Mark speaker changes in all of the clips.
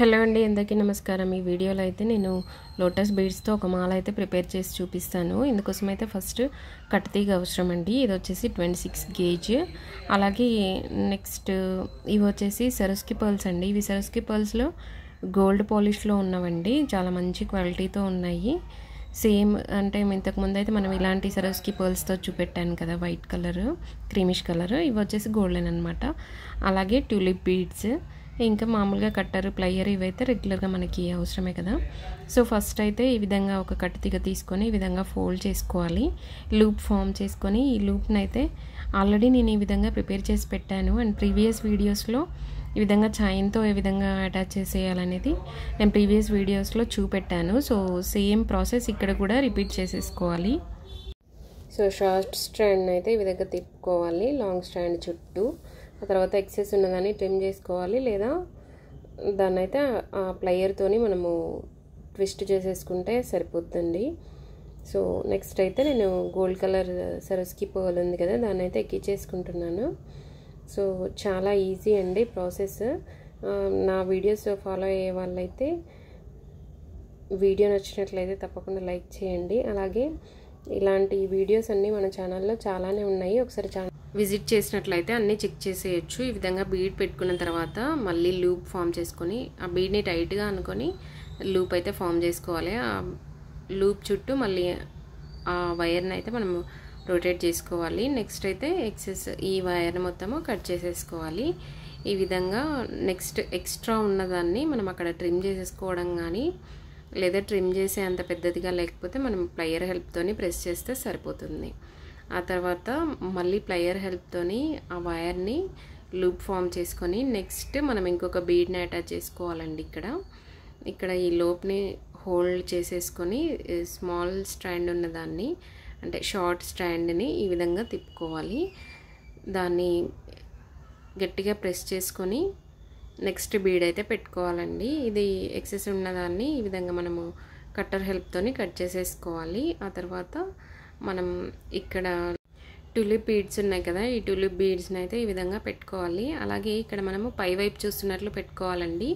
Speaker 1: Hello అండి, అందరికీ నమస్కారం. ఈ వీడియోలో అయితే నేను లోటస్ బీడ్స్తో ఒక మాల అయితే ప్రిపేర్ చేసి చూపిస్తాను. ఇందుకోసం అయితే ఫస్ట్ కట్టతీగ అవసరం అండి. ఇది వచ్చేసి 26 గేజ్. అలాగే నెక్స్ట్ ఇవి వచ్చేసి సరస్కి పర్ల్స్ అండి. ఇవి సరస్కి పర్ల్స్లో గోల్డ్ పాలిష్లో ఉన్నవండి. చాలా మంచి క్వాలిటీతో ఉన్నాయి. సేమ్ అంటే ఇంతకుముందు అయితే మనం ఇలాంటి సరస్కి పర్ల్స్తో చూపెట్టాను కదా, వైట్ కలర్, క్రీమిష్ కలర్. ఇవి వచ్చేసి గోల్డెన్ అనమాట. అలాగే ట్యూలిప్ బీడ్స్, ఇంకా మామూలుగా కట్టర్, ప్లయర్ ఇవైతే రెగ్యులర్గా మనకి అవసరమే కదా. సో ఫస్ట్ అయితే ఈ విధంగా ఒక కట్టతీగ తీసుకొని ఈ విధంగా ఫోల్డ్ చేసుకోవాలి, లూప్ ఫామ్ చేసుకొని. ఈ లూప్ని అయితే ఆల్రెడీ నేను ఈ విధంగా ప్రిపేర్ చేసి పెట్టాను. అండ్ ప్రీవియస్ వీడియోస్లో ఈ విధంగా చైన్తో ఏ విధంగా అటాచ్ చేసేయాలనేది నేను ప్రీవియస్ వీడియోస్లో చూపెట్టాను. సో సేమ్ ప్రాసెస్ ఇక్కడ కూడా రిపీట్ చేసేసుకోవాలి. సో షార్ట్ స్ట్రాండ్ అయితే ఈ విధంగా తిప్పుకోవాలి లాంగ్ స్ట్రాండ్ చుట్టూ. ఆ తర్వాత ఎక్సెస్ ఉన్నదాన్ని ట్రిమ్ చేసుకోవాలి, లేదా దాన్ని అయితే ఆ ప్లయర్తోని మనము ట్విస్ట్ చేసేసుకుంటే సరిపోతుంది. సో నెక్స్ట్ అయితే నేను గోల్డ్ కలర్ సరస్కి పర్ల్ ఉంది కదా, దాన్ని అయితే ఎక్కించేసుకుంటున్నాను. సో చాలా ఈజీ అండి ప్రాసెస్. నా వీడియోస్ ఫాలో అయ్యే వాళ్ళైతే వీడియో నచ్చినట్లయితే తప్పకుండా లైక్ చేయండి. అలాగే ఇలాంటి వీడియోస్ అన్నీ మన ఛానల్లో చాలానే ఉన్నాయి. ఒకసారి ఛానల్ విజిట్ చేసినట్లయితే అన్నీ చెక్ చేసేయచ్చు. ఈ విధంగా బీడ్ పెట్టుకున్న తర్వాత మళ్ళీ లూప్ ఫామ్ చేసుకొని ఆ బీడ్ని టైట్గా అనుకొని లూప్ అయితే ఫామ్ చేసుకోవాలి. ఆ లూప్ చుట్టూ మళ్ళీ ఆ వైర్ని అయితే మనం రొటేట్ చేసుకోవాలి. నెక్స్ట్ అయితే ఎక్సెస్ ఈ వైర్ని మొత్తము కట్ చేసేసుకోవాలి. ఈ విధంగా నెక్స్ట్ ఎక్స్ట్రా ఉన్నదాన్ని మనం అక్కడ ట్రిమ్ చేసేసుకోవడం కానీ, లేదా ట్రిమ్ చేసే అంత పెద్దదిగా లేకపోతే మనం ప్లయర్ హెల్ప్తోని ప్రెస్ చేస్తే సరిపోతుంది. ఆ తర్వాత మళ్ళీ ప్లయర్ హెల్ప్తోని ఆ వైర్ని లూప్ ఫామ్ చేసుకొని నెక్స్ట్ మనం ఇంకొక బీడ్ని అటాచ్ చేసుకోవాలండి. ఇక్కడ ఈ లోప్ని హోల్డ్ చేసేసుకొని స్మాల్ స్ట్రాండ్ ఉన్నదాన్ని, అంటే షార్ట్ స్ట్రాండ్ని ఈ విధంగా తిప్పుకోవాలి. దాన్ని గట్టిగా ప్రెస్ చేసుకొని నెక్స్ట్ బీడ్ అయితే పెట్టుకోవాలండి. ఇది ఎక్సెస్ ఉన్నదాన్ని ఈ విధంగా మనము కట్టర్ హెల్ప్తోని కట్ చేసేసుకోవాలి. ఆ తర్వాత మనం ఇక్కడ ట్యూలిప్ బీడ్స్ ఉన్నాయి కదా, ఈ ట్యూలిప్ బీడ్స్ని అయితే ఈ విధంగా పెట్టుకోవాలి. అలాగే ఇక్కడ మనము పై వైపు చూస్తున్నట్లు పెట్టుకోవాలండి.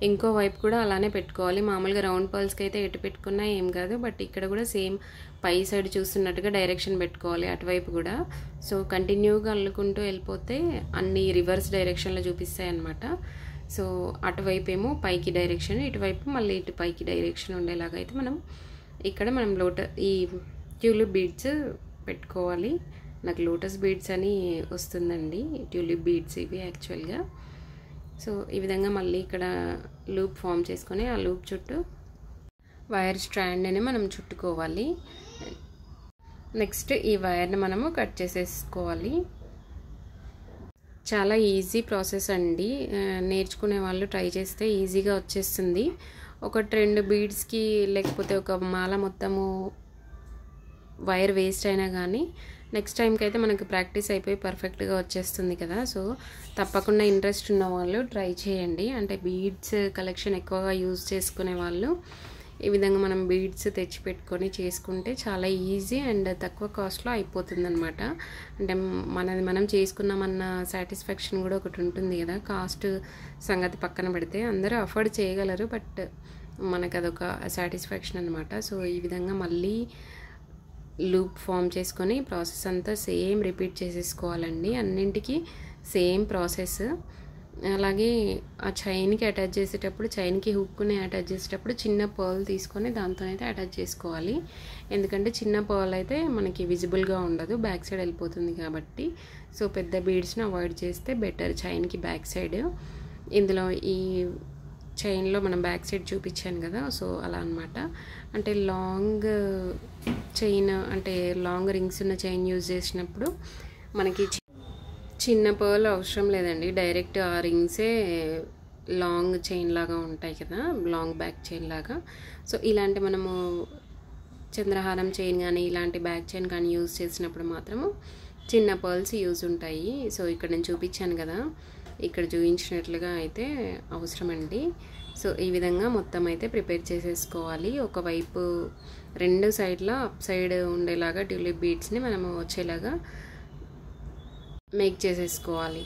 Speaker 1: ఇంకో వైపు కూడా అలానే పెట్టుకోవాలి. మామూలుగా రౌండ్ పర్ల్స్కి అయితే ఎటు పెట్టుకున్నా ఏం కాదు, బట్ ఇక్కడ కూడా సేమ్ పై సైడ్ చూస్తున్నట్టుగా డైరెక్షన్ పెట్టుకోవాలి అటువైపు కూడా. సో కంటిన్యూగా అల్లుకుంటూ వెళ్ళిపోతే అన్ని రివర్స్ డైరెక్షన్లో చూపిస్తాయి అన్నమాట. సో అటువైపు ఏమో పైకి డైరెక్షన్, ఇటువైపు మళ్ళీ ఇటు పైకి డైరెక్షన్ ఉండేలాగా అయితే మనం ఈ ట్యూలిప్ బీడ్స్ పెట్టుకోవాలి. నాకు లోటస్ బీడ్స్ అని వస్తుందండి, ట్యూలిప్ బీడ్స్ ఇవి యాక్చువల్గా. సో ఈ విధంగా మళ్ళీ ఇక్కడ లూప్ ఫామ్ చేసుకొని ఆ లూప్ చుట్టూ వైర్ స్ట్రాండ్ని మనం చుట్టుకోవాలి. నెక్స్ట్ ఈ వైర్ని మనము కట్ చేసేసుకోవాలి. చాలా ఈజీ ప్రాసెస్ అండి. నేర్చుకునే వాళ్ళు ట్రై చేస్తే ఈజీగా వచ్చేస్తుంది. ఒక 2 బీడ్స్కి లేకపోతే ఒక మాల మొత్తము వైర్ వేస్ట్ అయినా కానీ నెక్స్ట్ టైంకి అయితే మనకి ప్రాక్టీస్ అయిపోయి పర్ఫెక్ట్గా వచ్చేస్తుంది కదా. సో తప్పకుండా ఇంట్రెస్ట్ ఉన్న వాళ్ళు ట్రై చేయండి. అంటే బీడ్స్ కలెక్షన్ ఎక్కువగా యూజ్ చేసుకునే వాళ్ళు ఈ విధంగా మనం బీడ్స్ తెచ్చి పెట్టుకొని చేసుకుంటే చాలా ఈజీ అండ్ తక్కువ కాస్ట్లో అయిపోతుంది అనమాట. అంటే మనది మనం చేసుకున్నామన్న సాటిస్ఫాక్షన్ కూడా ఒకటి ఉంటుంది కదా. కాస్ట్ సంగతి పక్కన పెడితే అందరూ అఫోర్డ్ చేయగలరు, బట్ మనకు అదొక సాటిస్ఫాక్షన్ అనమాట. సో ఈ విధంగా మళ్ళీ లూప్ ఫామ్ చేసుకొని ప్రాసెస్ అంతా సేమ్ రిపీట్ చేసేసుకోవాలండి. అన్నింటికి సేమ్ ప్రాసెస్. అలాగే ఆ చైన్కి అటాచ్ చేసేటప్పుడు, చైన్కి హుక్ని అటాచ్ చేసేటప్పుడు చిన్న పర్ల్ తీసుకొని దాంతో అయితే అటాచ్ చేసుకోవాలి. ఎందుకంటే చిన్న పర్ల్ అయితే మనకి విజిబుల్గా ఉండదు, బ్యాక్ సైడ్ వెళ్ళిపోతుంది కాబట్టి. సో పెద్ద బీడ్స్ని అవాయిడ్ చేస్తే బెటర్ చైన్కి బ్యాక్ సైడ్. ఇందులో ఈ చైన్లో మనం బ్యాక్ సైడ్ చూపించాను కదా, సో అలా అనమాట. అంటే లాంగ్ చైన్, అంటే లాంగ్ రింగ్స్ ఉన్న చైన్ యూజ్ చేసినప్పుడు మనకి చిన్న పర్ల్ అవసరం లేదండి. డైరెక్ట్ ఆ రింగ్సే లాంగ్ చైన్ లాగా ఉంటాయి కదా, లాంగ్ బ్యాక్ చైన్ లాగా. సో ఇలాంటి మనము చంద్రహారం చైన్ కానీ ఇలాంటి బ్యాక్ చైన్ కానీ యూజ్ చేసినప్పుడు మాత్రము చిన్న పర్ల్స్ యూజ్ ఉంటాయి. సో ఇక్కడ నేను చూపించాను కదా, ఇక్కడ చూపించినట్లుగా అయితే అవసరం అండి. సో ఈ విధంగా మొత్తం అయితే ప్రిపేర్ చేసేసుకోవాలి. ఒకవైపు 2 సైడ్ల అప్ సైడ్ ఉండేలాగా ట్యూలిప్ బీడ్స్ని మనము వచ్చేలాగా మేక్ చేసేసుకోవాలి.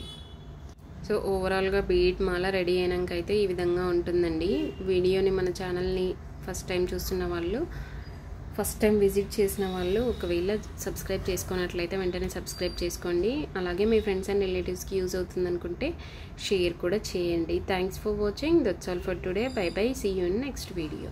Speaker 1: సో ఓవరాల్గా బీడ్ మాల రెడీ అయినాక అయితే ఈ విధంగా ఉంటుందండి. వీడియోని మన ఛానల్ని ఫస్ట్ టైం చూస్తున్న వాళ్ళు, ఫస్ట్ టైం విజిట్ చేసిన వాళ్ళు ఒకవేళ సబ్స్క్రైబ్ చేసుకున్నట్లయితే వెంటనే సబ్స్క్రైబ్ చేసుకోండి. అలాగే మీ ఫ్రెండ్స్ అండ్ రిలేటివ్స్కి యూజ్ అవుతుంది అనుకుంటే షేర్ కూడా చేయండి. Thanks for watching. That's all for today. Bye bye. See you in next video.